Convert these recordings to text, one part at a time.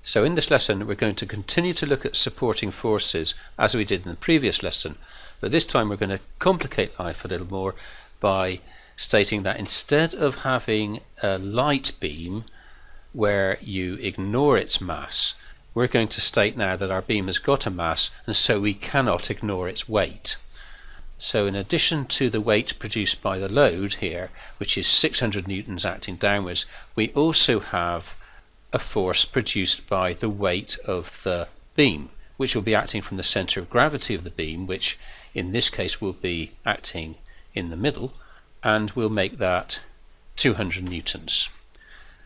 So in this lesson we're going to continue to look at supporting forces as we did in the previous lesson, but this time we're going to complicate life a little more by stating that instead of having a light beam where you ignore its mass, we're going to state now that our beam has got a mass and so we cannot ignore its weight. So in addition to the weight produced by the load here, which is 600 newtons acting downwards, we also have a force produced by the weight of the beam, which will be acting from the center of gravity of the beam, which in this case will be acting in the middle, and we'll make that 200 newtons.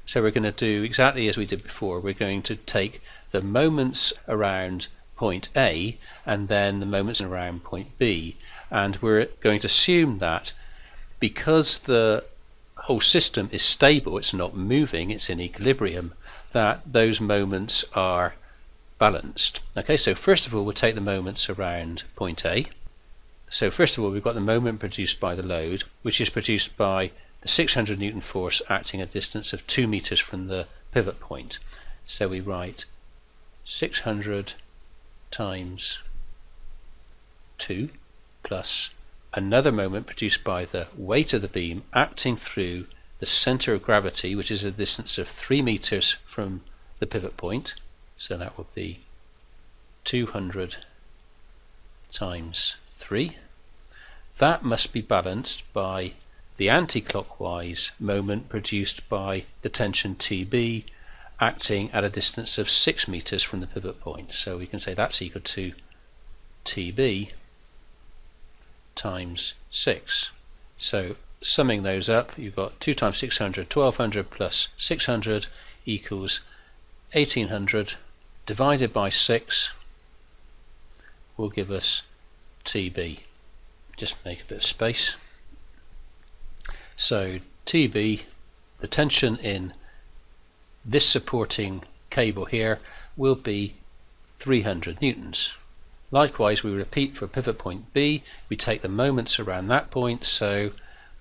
So we're going to do exactly as we did before. We're going to take the moments around point A and then the moments around point B, and we're going to assume that because the whole system is stable, it's not moving, it's in equilibrium, that those moments are balanced. Okay, so first of all we'll take the moments around point A. So first of all we've got the moment produced by the load, which is produced by the 600 Newton force acting at a distance of 2 meters from the pivot point. So we write 600 times 2 plus another moment produced by the weight of the beam acting through the center of gravity, which is a distance of 3 meters from the pivot point. So that would be 200 times 3. That must be balanced by the anti-clockwise moment produced by the tension TB acting at a distance of 6 meters from the pivot point. So we can say that's equal to TB times 6. So summing those up, you've got 2 times 600, 1200 plus 600 equals 1800 divided by 6 will give us TB. Just make a bit of space. So TB, the tension in this supporting cable here, will be 300 newtons. Likewise, we repeat for pivot point B. We take the moments around that point, so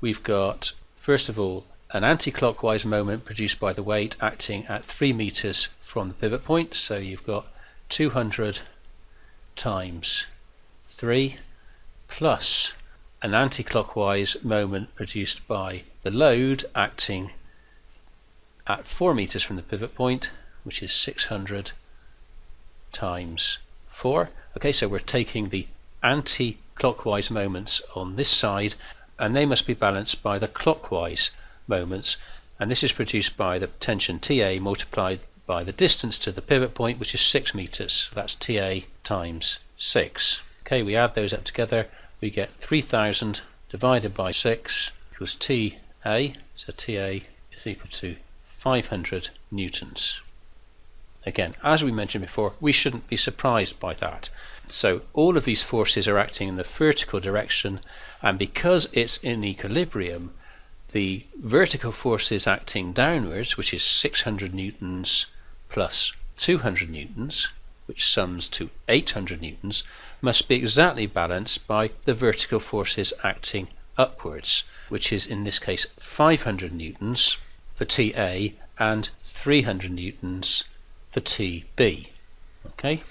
we've got first of all an anti-clockwise moment produced by the weight acting at 3 meters from the pivot point, so you've got 200 times 3 plus an anti-clockwise moment produced by the load acting at 4 meters from the pivot point, which is 600 times 4. Okay, so we're taking the anti-clockwise moments on this side and they must be balanced by the clockwise moments, and this is produced by the tension TA multiplied by the distance to the pivot point, which is 6 meters. So that's TA times 6. Okay, we add those up together, we get 3000 divided by 6 equals TA, so TA is equal to 500 newtons. Again, as we mentioned before, we shouldn't be surprised by that. So all of these forces are acting in the vertical direction, and because it's in equilibrium, the vertical forces acting downwards, which is 600 newtons plus 200 newtons, which sums to 800 newtons, must be exactly balanced by the vertical forces acting upwards, which is in this case 500 newtons for TA and 300 newtons for TB. Okay.